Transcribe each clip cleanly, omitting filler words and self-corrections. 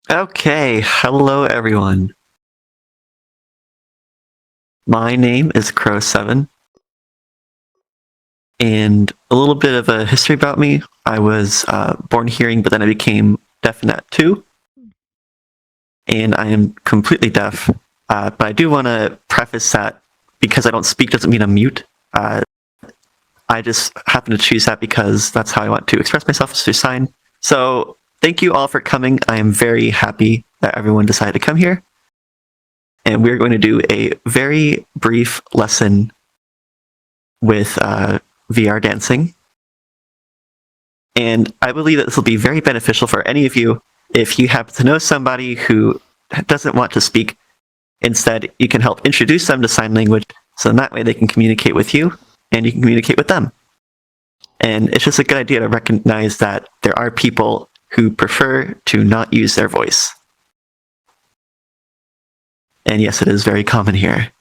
Okay, hello everyone. My name is Crow7, and a little bit of a history about me. I was born hearing, but then I became deaf in that too, and I am completely deaf. But I do want to preface that because I don't speak doesn't mean I'm mute. Uh, I just happen to choose that because that's how I want to express myself through sign. So thank you all for coming. I am very happy that everyone decided to come here, and we're going to do a very brief lesson with VRDancing. And I believe that this will be very beneficial for any of you if you happen to know somebody who doesn't want to speak. Instead, you can help introduce them to sign language so in that way they can communicate with you and you can communicate with them. And it's just a good idea to recognize that there are people who prefer to not use their voice. And yes, it is very common here.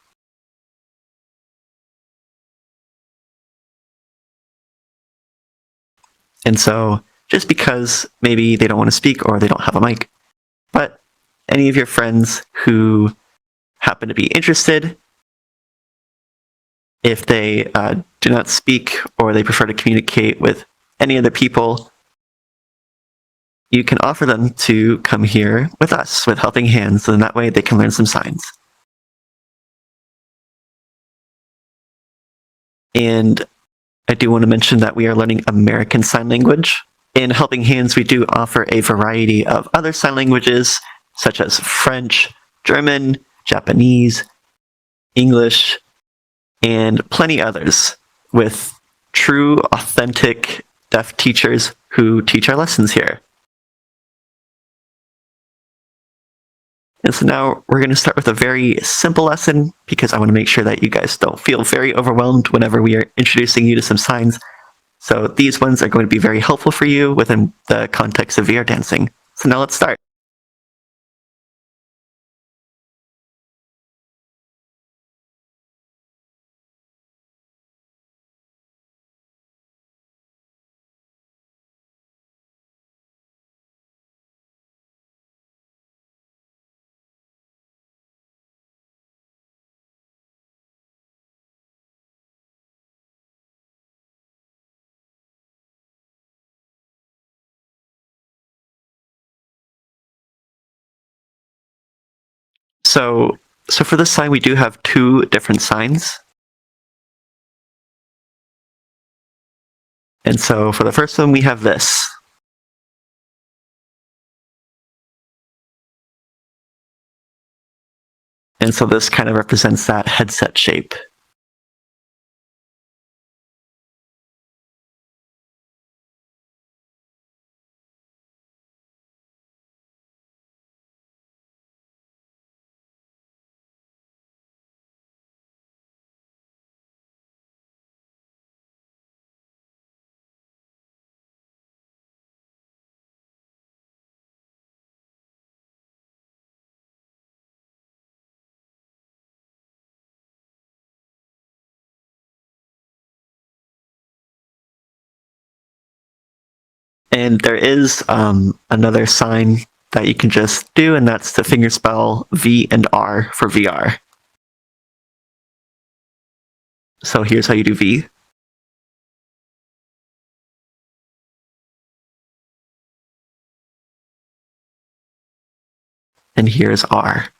And so just because maybe they don't want to speak or they don't have a mic, but any of your friends who happen to be interested, if they do not speak or they prefer to communicate with any other people, you can offer them to come here with us with helping hands, and that way they can learn some signs. And I do want to mention that we are learning American Sign Language. In Helping Hands, we do offer a variety of other sign languages, such as French, German, Japanese, English, and plenty others, with true, authentic deaf teachers who teach our lessons here. And so now we're going to start with a very simple lesson because I want to make sure that you guys don't feel very overwhelmed whenever we are introducing you to some signs. So these ones are going to be very helpful for you within the context of VR dancing. So now let's start. So, so for this sign, we do have two different signs. And so for the first one, we have this. And so this kind of represents that headset shape. And there is another sign that you can just do, and that's the fingerspell V and R for VR. So here's how you do V. And here's R.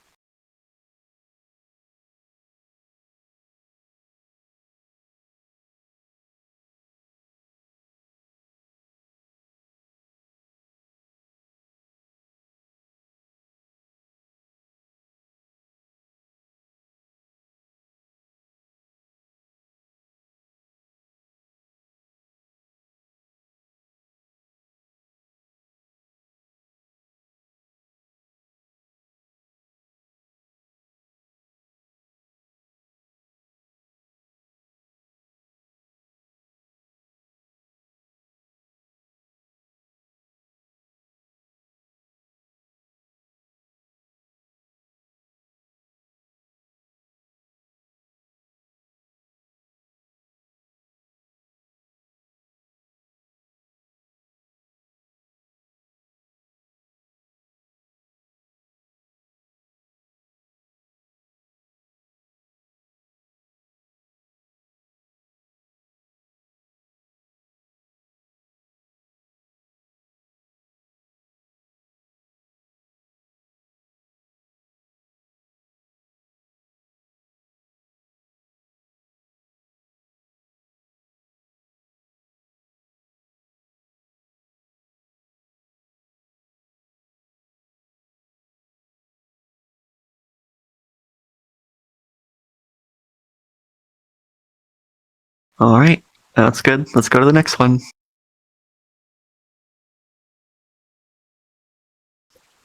All right, that's good. Let's go to the next one.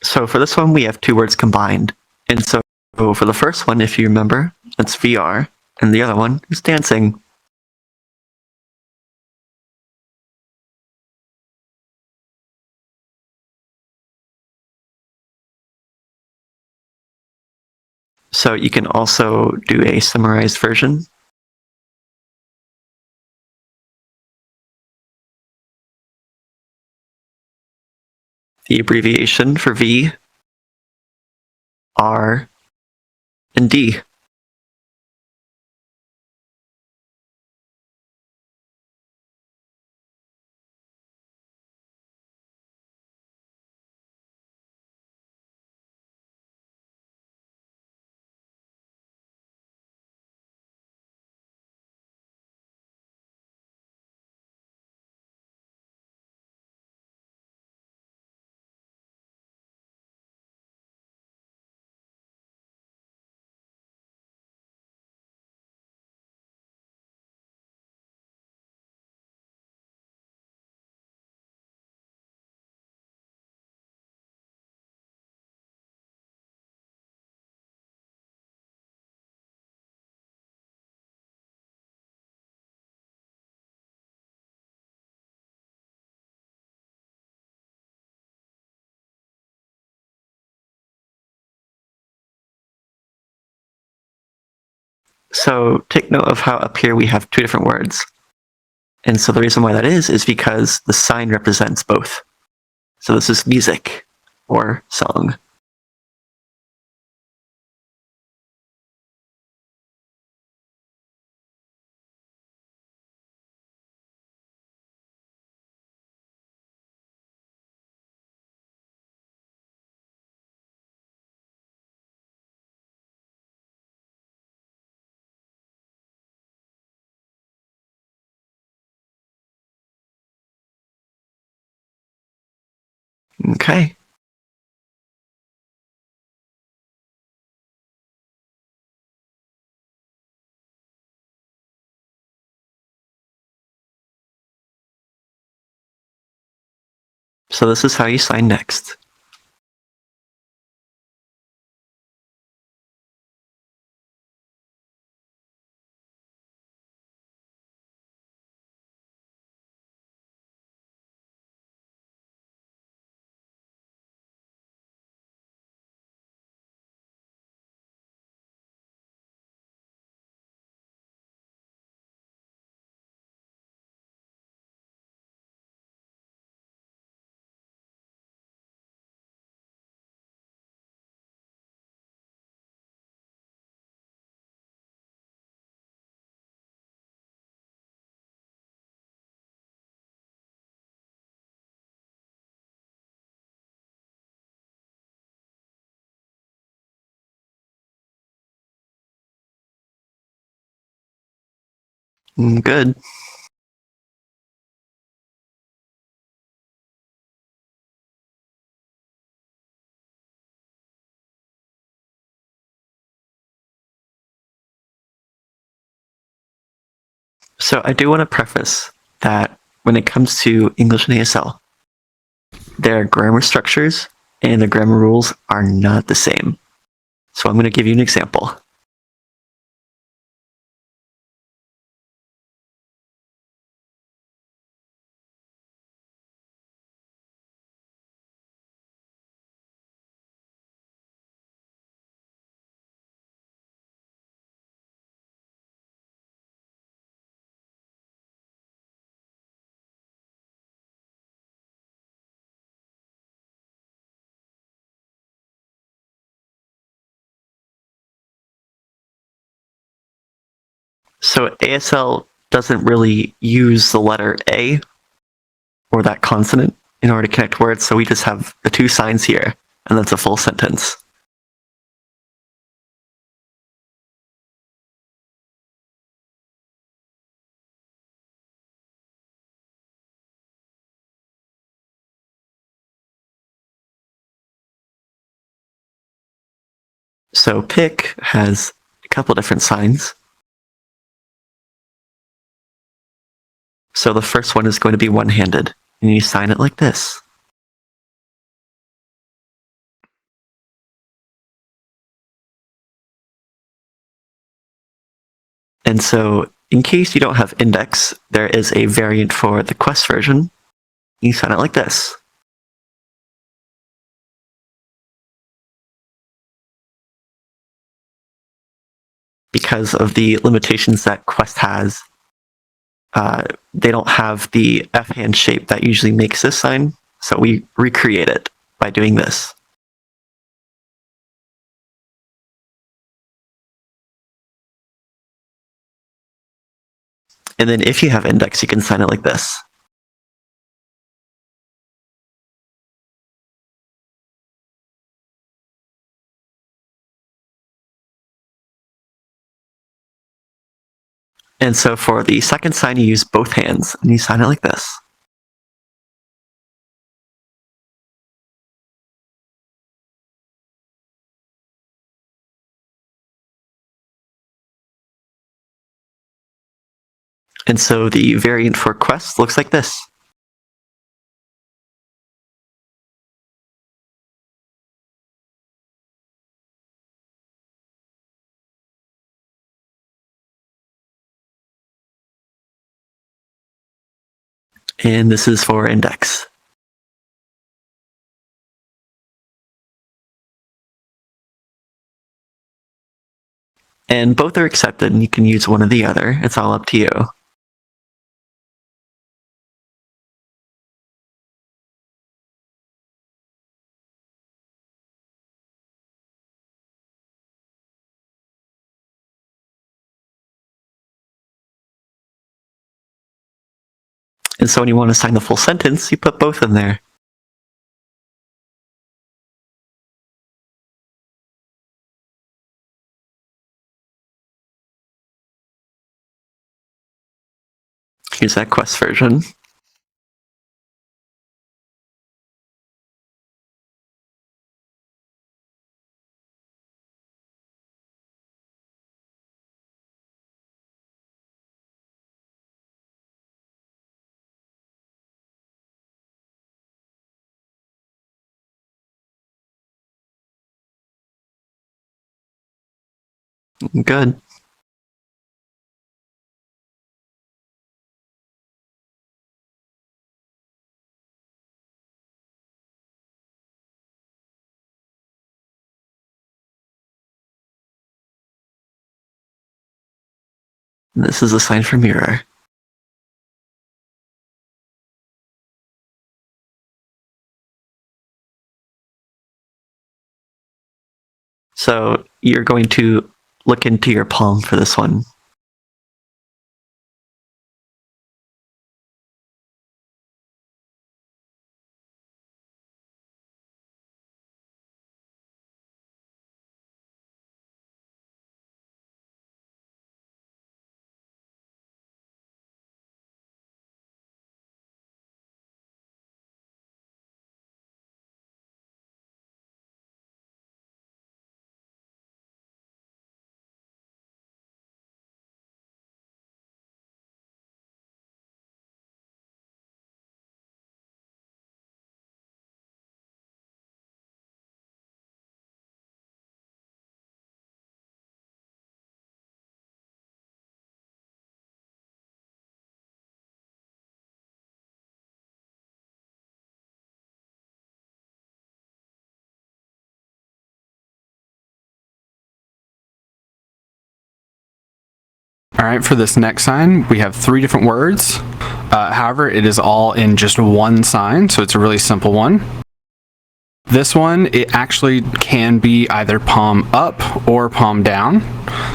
So for this one, we have two words combined. And so for the first one, if you remember, it's VR, and the other one is dancing. So you can also do a summarized version. The abbreviation for V, R, and D. So take note of how up here we have two different words. And so the reason why that is because the sign represents both. So this is music or song. Okay. So this is how you sign next. Good. So I do want to preface that when it comes to English and ASL, their grammar structures and the grammar rules are not the same. So I'm going to give you an example. So ASL doesn't really use the letter A or that consonant in order to connect words, so we just have the two signs here, and that's a full sentence. So pick has a couple different signs. So the first one is going to be one-handed, and you sign it like this. And so, in case you don't have index, there is a variant for the Quest version. You sign it like this. Because of the limitations that Quest has, they don't have the F-hand shape that usually makes this sign, so we recreate it by doing this. And then if you have index, you can sign it like this. And so for the second sign, you use both hands, and you sign it like this. And so the variant for Quest looks like this. And this is for index. And both are accepted, and you can use one or the other. It's all up to you. And so when you want to sign the full sentence, you put both in there. Here's that Quest version. Good. And this is a sign for mirror. So you're going to look into your palm for this one. All right, for this next sign, we have 3 different words. However, it is all in just one sign, so it's a really simple one. This one, it actually can be either palm up or palm down,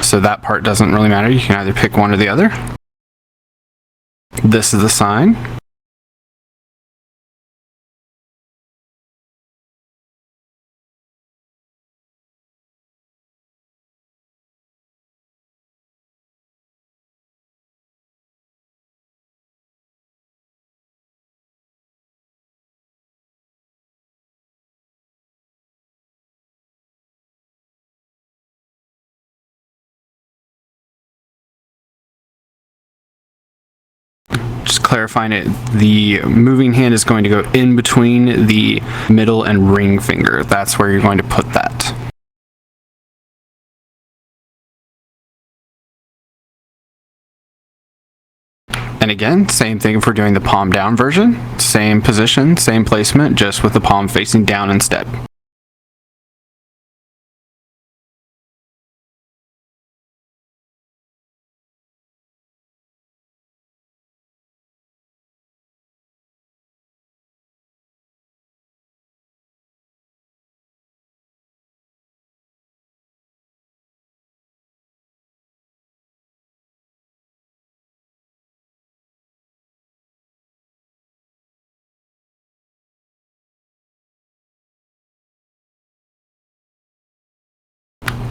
so that part doesn't really matter. You can either pick one or the other. This is the sign. Just just clarifying it, the moving hand is going to go in between the middle and ring finger. That's where you're going to put that. And again, same thing if we're doing the palm down version. Same position, same placement, just with the palm facing down instead.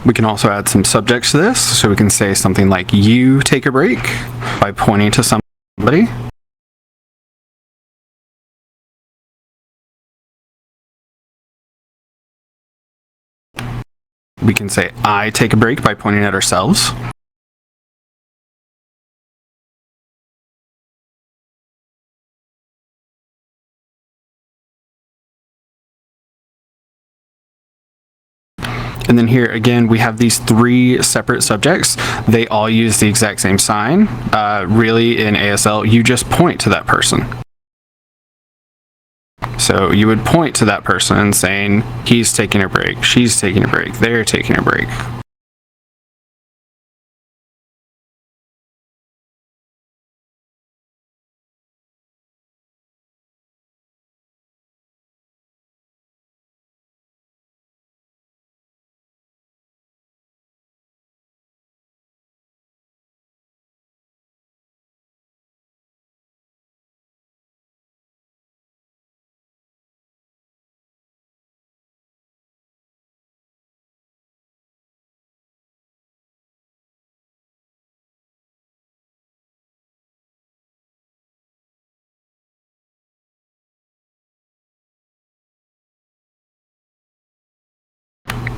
We can also add some subjects to this, so we can say something like, you take a break, by pointing to somebody. We can say, I take a break, by pointing at ourselves. And then here again, we have these 3 separate subjects. They all use the exact same sign. Really, in ASL, you just point to that person. So you would point to that person saying, he's taking a break, she's taking a break, they're taking a break.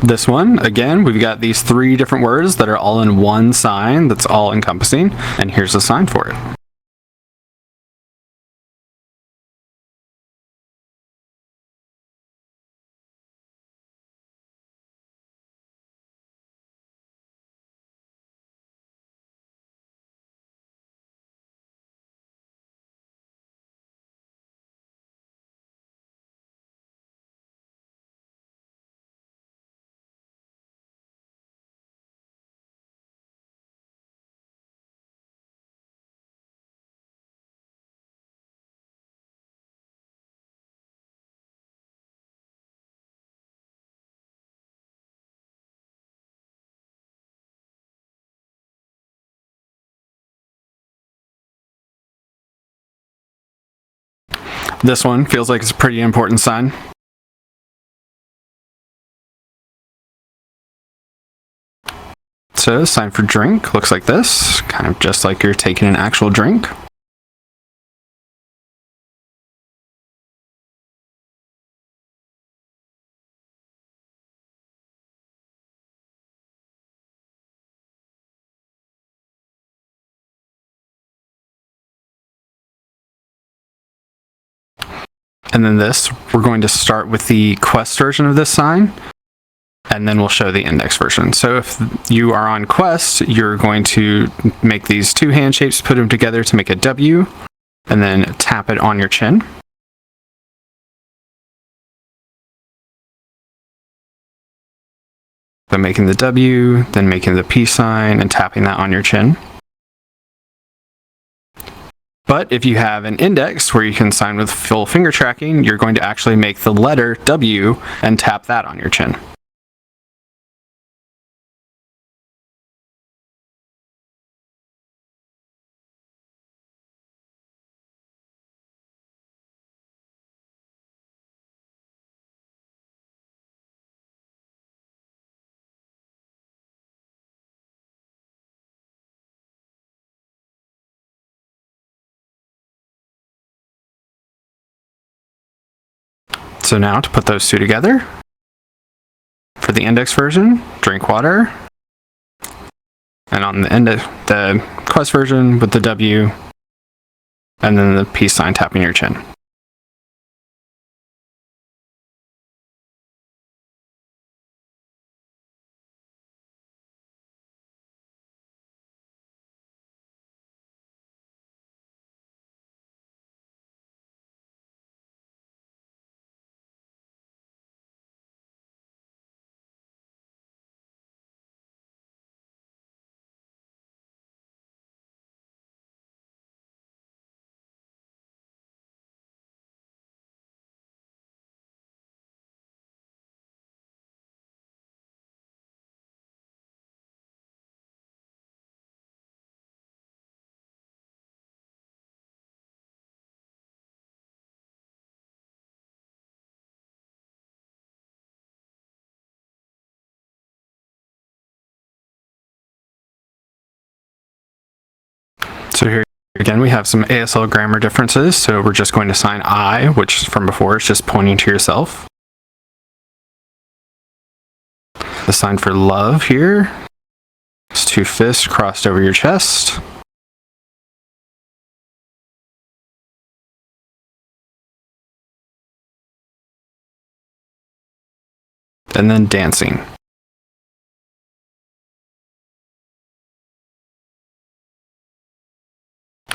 This one, again, we've got these 3 different words that are all in one sign that's all encompassing, and here's the sign for it. This one feels like it's a pretty important sign. So, sign for drink looks like this, kind of just like you're taking an actual drink. And then this, we're going to start with the Quest version of this sign, and then we'll show the index version. So if you are on Quest, you're going to make these 2 hand shapes, put them together to make a W, and then tap it on your chin. So making the W, then making the peace sign, and tapping that on your chin. But if you have an index where you can sign with full finger tracking, you're going to actually make the letter W and tap that on your chin. So now to put those 2 together, for the index version, drink water, and on the Quest version with the W, and then the peace sign tapping your chin. So here again, we have some ASL grammar differences. So we're just going to sign I, which from before is just pointing to yourself. The sign for love here is 2 fists crossed over your chest. And then dancing.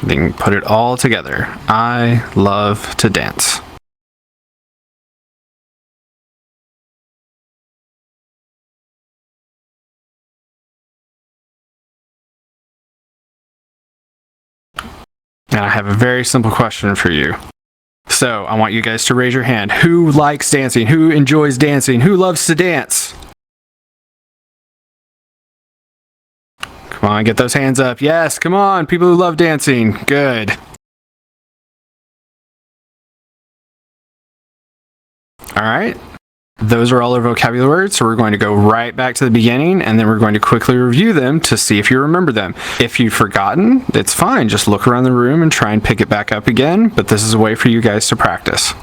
Then put it all together. I love to dance. And I have a very simple question for you. So I want you guys to raise your hand. Who likes dancing? Who enjoys dancing? Who loves to dance? Come on, get those hands up. Yes, come on, people who love dancing. Good. All right. Those are all our vocabulary words, so we're going to go right back to the beginning, and then we're going to quickly review them to see if you remember them. If you've forgotten, it's fine. Just look around the room and try and pick it back up again, but this is a way for you guys to practice.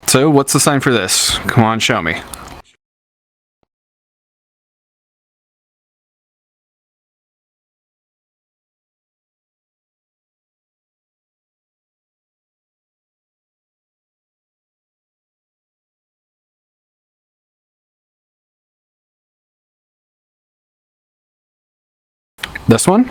So what's the sign for this? Come on, show me. This one?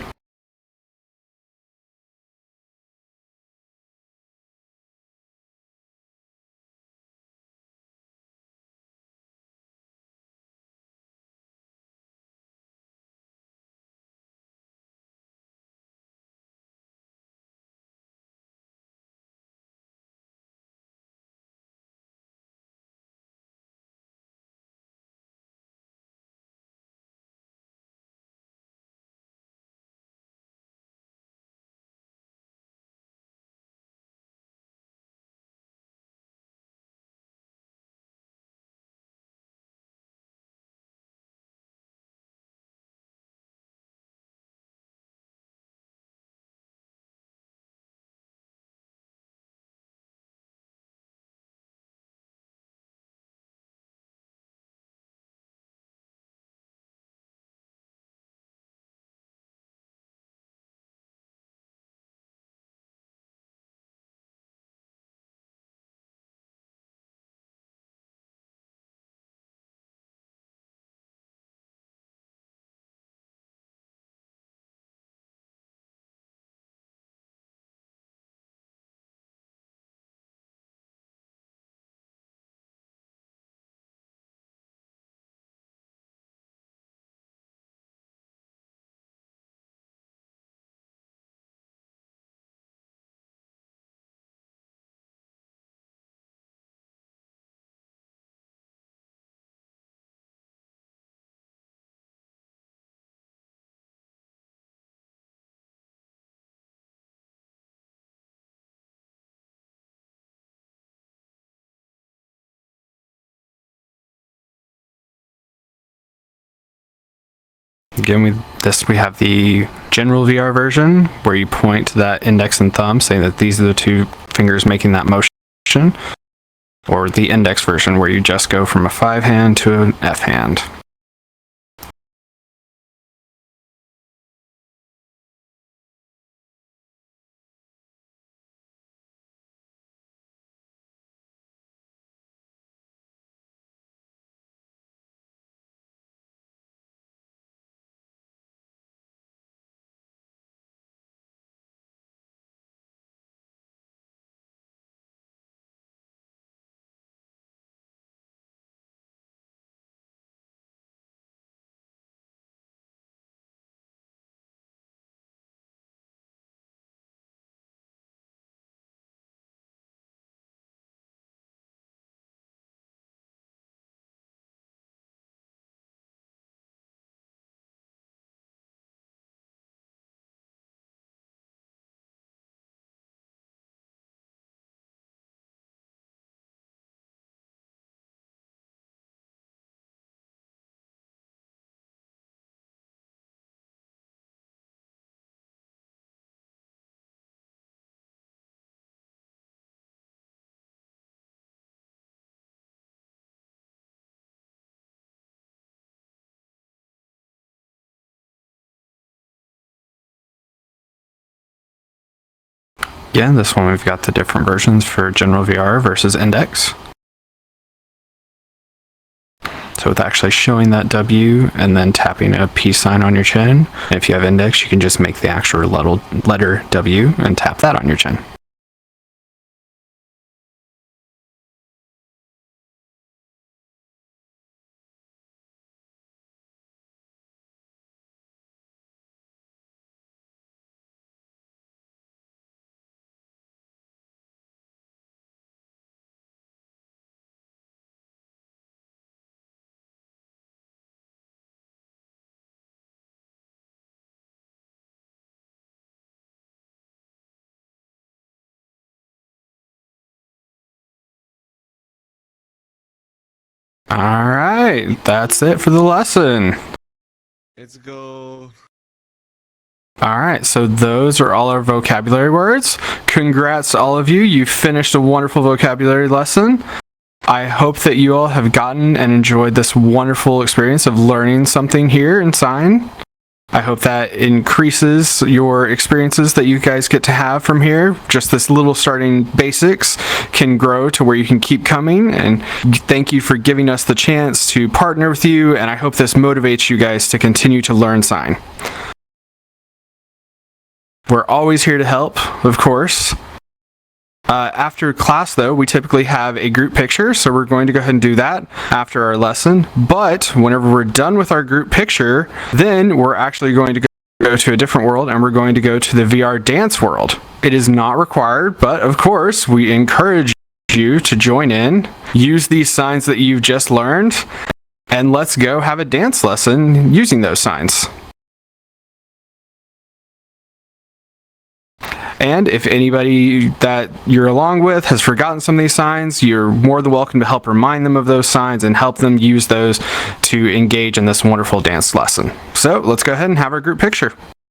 Again, we have the general VR version where you point to that index and thumb saying that these are the 2 fingers making that motion, or the index version where you just go from a 5 hand to an F hand. Again, this one we've got the different versions for general VR versus index. So with actually showing that W and then tapping a peace sign on your chin, and if you have index, you can just make the actual letter W and tap that on your chin. All right, that's it for the lesson. Let's go. All right, so those are all our vocabulary words. Congrats to all of you. You finished a wonderful vocabulary lesson. I hope that you all have gotten and enjoyed this wonderful experience of learning something here in Sign. I hope that increases your experiences that you guys get to have from here. Just this little starting basics can grow to where you can keep coming. And thank you for giving us the chance to partner with you. And I hope this motivates you guys to continue to learn Sign. We're always here to help, of course. After class, though, we typically have a group picture, so we're going to go ahead and do that after our lesson. But whenever we're done with our group picture, then we're actually going to go to a different world, and we're going to go to the VR dance world. It is not required, but of course, we encourage you to join in, use these signs that you've just learned, and let's go have a dance lesson using those signs. And if anybody that you're along with has forgotten some of these signs, you're more than welcome to help remind them of those signs and help them use those to engage in this wonderful dance lesson. So let's go ahead and have our group picture.